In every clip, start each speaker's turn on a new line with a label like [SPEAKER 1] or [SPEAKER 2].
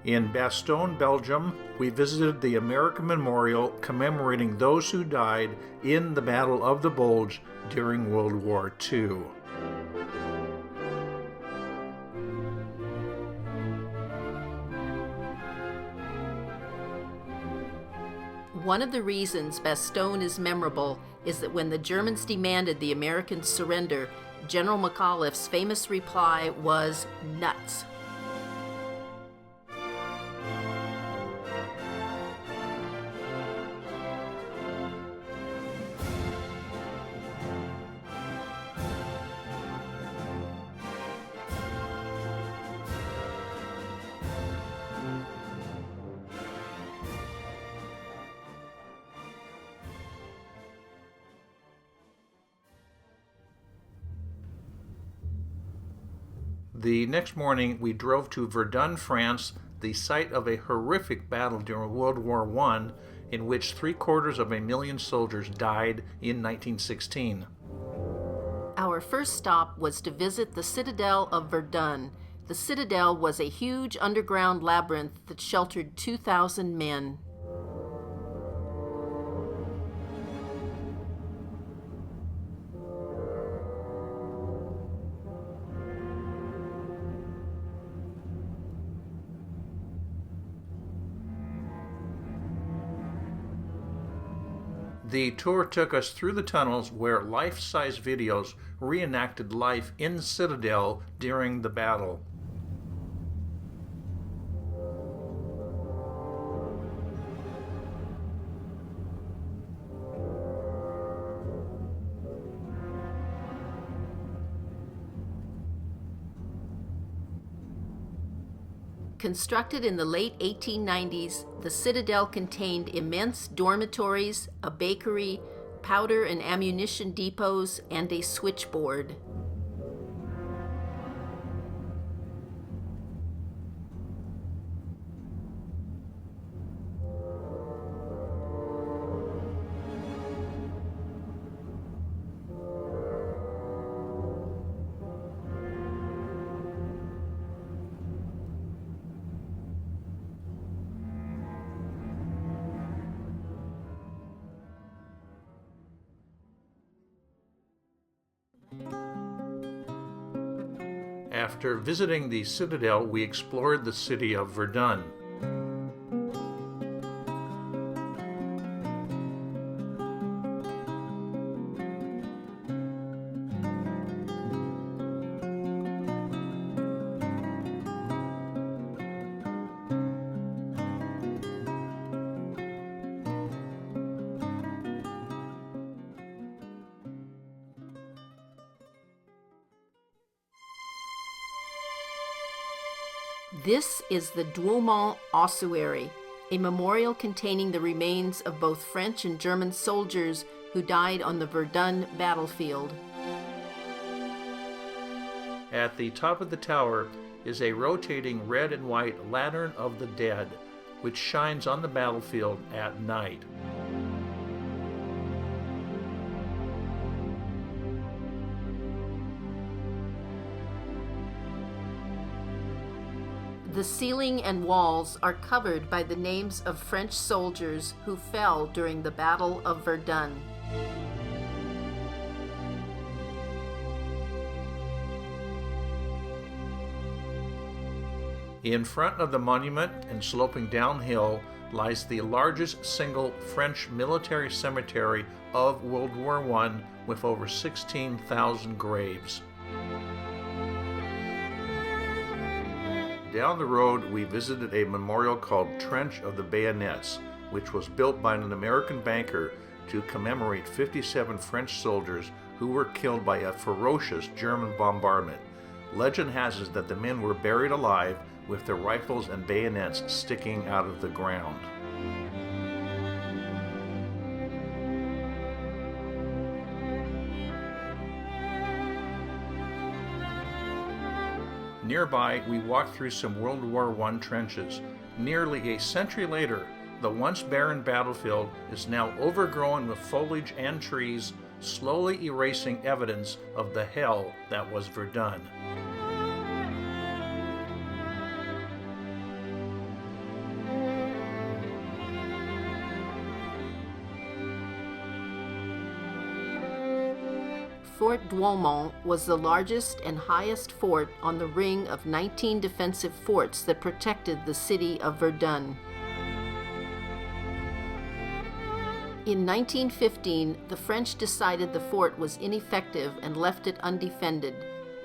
[SPEAKER 1] In Bastogne, Belgium, we visited the American Memorial commemorating those who died in the Battle of the Bulge during World War II.
[SPEAKER 2] One of the reasons Bastogne is memorable is that when the Germans demanded the Americans surrender, General McAuliffe's famous reply was, "Nuts."
[SPEAKER 1] The next morning, we drove to Verdun, France, the site of a horrific battle during World War I, in which 750,000 soldiers died in 1916.
[SPEAKER 2] Our first stop was to visit the Citadel of Verdun. The Citadel was a huge underground labyrinth that sheltered 2,000 men.
[SPEAKER 1] The tour took us through the tunnels where life-size videos reenacted life in Citadel during the battle.
[SPEAKER 2] Constructed in the late 1890s, the Citadel contained immense dormitories, a bakery, powder and ammunition depots, and a switchboard.
[SPEAKER 1] After visiting the Citadel, we explored the city of Verdun.
[SPEAKER 2] This is the Douaumont Ossuary, a memorial containing the remains of both French and German soldiers who died on the Verdun battlefield.
[SPEAKER 1] At the top of the tower is a rotating red and white Lantern of the Dead, which shines on the battlefield at night.
[SPEAKER 2] The ceiling and walls are covered by the names of French soldiers who fell during the Battle of Verdun.
[SPEAKER 1] In front of the monument and sloping downhill lies the largest single French military cemetery of World War I with over 16,000 graves. Down the road, we visited a memorial called Trench of the Bayonets, which was built by an American banker to commemorate 57 French soldiers who were killed by a ferocious German bombardment. Legend has it that the men were buried alive with their rifles and bayonets sticking out of the ground. Nearby, we walked through some World War I trenches. Nearly a century later, the once barren battlefield is now overgrown with foliage and trees, slowly erasing evidence of the hell that was Verdun.
[SPEAKER 2] Fort Douaumont was the largest and highest fort on the ring of 19 defensive forts that protected the city of Verdun. In 1915, the French decided the fort was ineffective and left it undefended.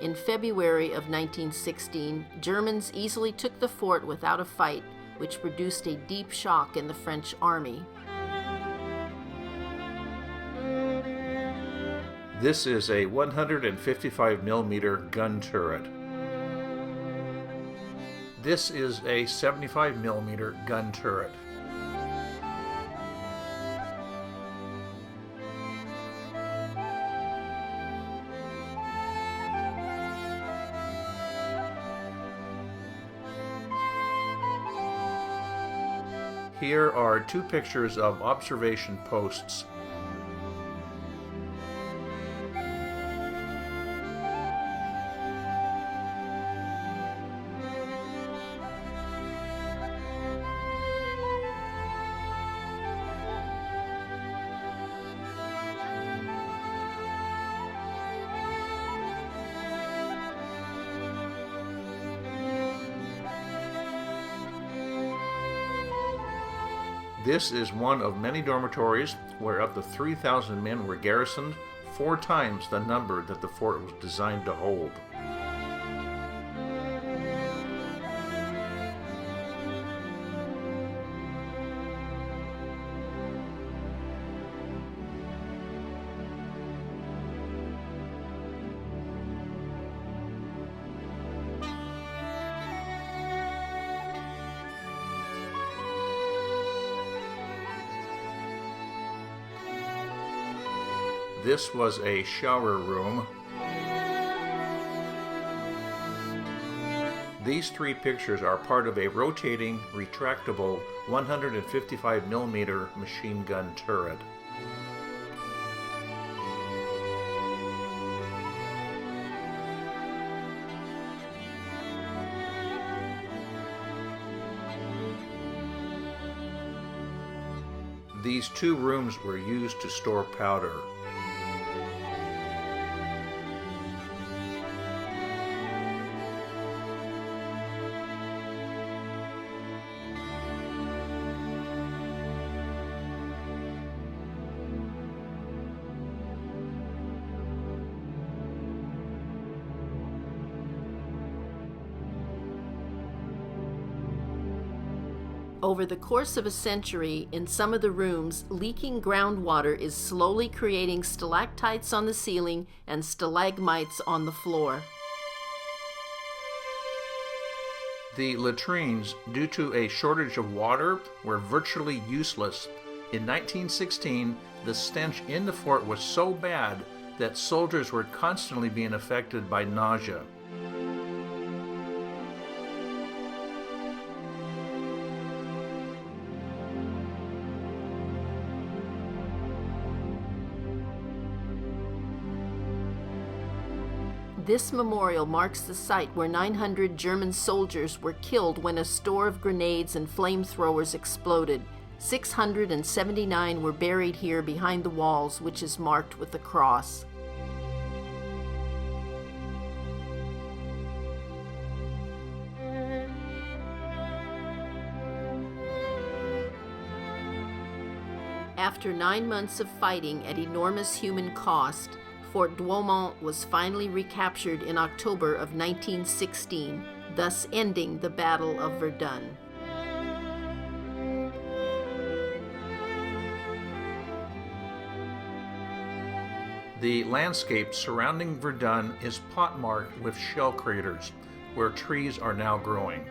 [SPEAKER 2] In February of 1916, Germans easily took the fort without a fight, which produced a deep shock in the French army.
[SPEAKER 1] This is a 155 millimeter gun turret. This is a 75 millimeter gun turret. Here are two pictures of observation posts. This is one of many dormitories where up to 3,000 men were garrisoned, 4 times the number that the fort was designed to hold. This was a shower room. These 3 pictures are part of a rotating, retractable 155 millimeter machine gun turret. These 2 rooms were used to store powder.
[SPEAKER 2] Over the course of a century, in some of the rooms, leaking groundwater is slowly creating stalactites on the ceiling and stalagmites on the floor.
[SPEAKER 1] The latrines, due to a shortage of water, were virtually useless. In 1916, the stench in the fort was so bad that soldiers were constantly being affected by nausea.
[SPEAKER 2] This memorial marks the site where 900 German soldiers were killed when a store of grenades and flamethrowers exploded. 679 were buried here behind the walls, which is marked with a cross. After 9 months of fighting at enormous human cost, Fort Douaumont was finally recaptured in October of 1916, thus ending the Battle of Verdun.
[SPEAKER 1] The landscape surrounding Verdun is pockmarked with shell craters, where trees are now growing.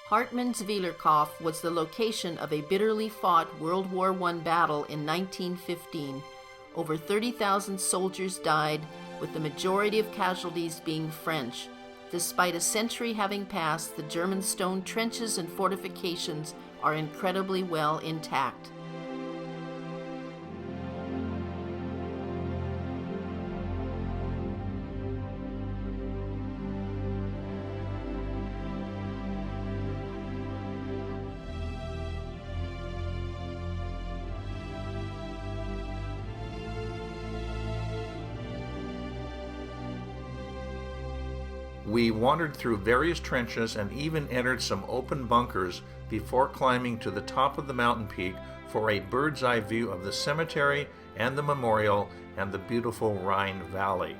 [SPEAKER 2] Hartmannsweilerkopf was the location of a bitterly fought World War I battle in 1915. Over 30,000 soldiers died, with the majority of casualties being French. Despite a century having passed, the German stone trenches and fortifications are incredibly well intact.
[SPEAKER 1] We wandered through various trenches and even entered some open bunkers before climbing to the top of the mountain peak for a bird's eye view of the cemetery and the memorial and the beautiful Rhine Valley.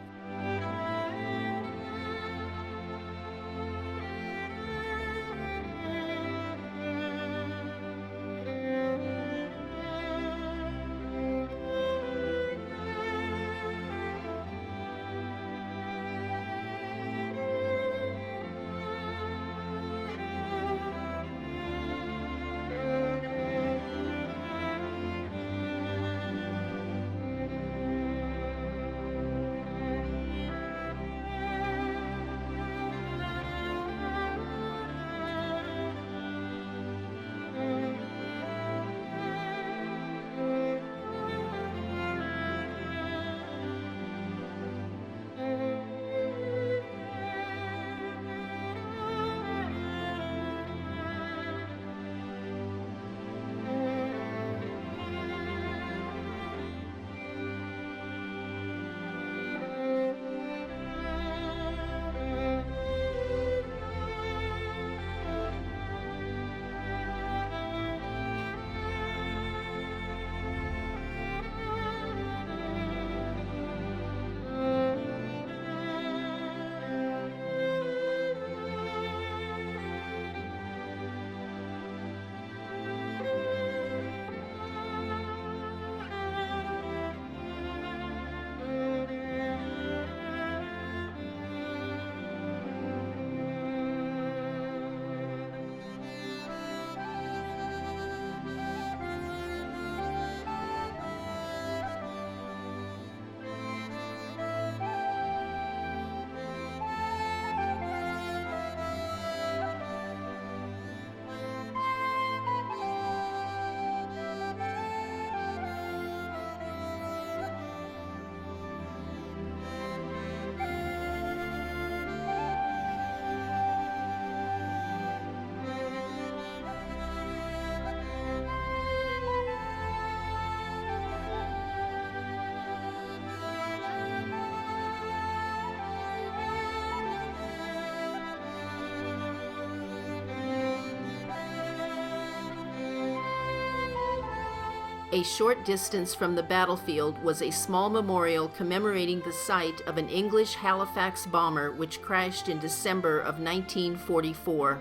[SPEAKER 2] A short distance from the battlefield was a small memorial commemorating the site of an English Halifax bomber which crashed in December of 1944.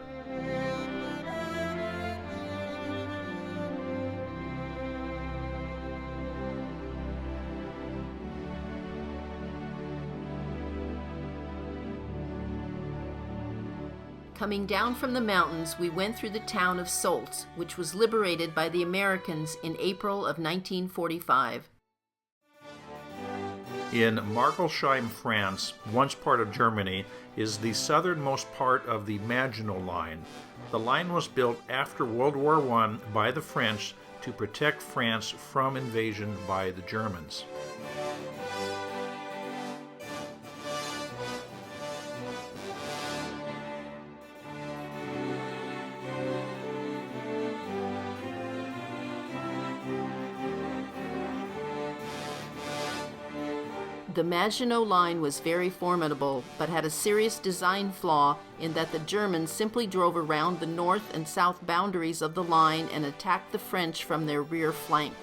[SPEAKER 2] Coming down from the mountains, we went through the town of Solz, which was liberated by the Americans in April of 1945.
[SPEAKER 1] In Markelsheim, France, once part of Germany, is the southernmost part of the Maginot Line. The line was built after World War I by the French to protect France from invasion by the Germans.
[SPEAKER 2] The Maginot Line was very formidable, but had a serious design flaw in that the Germans simply drove around the north and south boundaries of the line and attacked the French from their rear flank.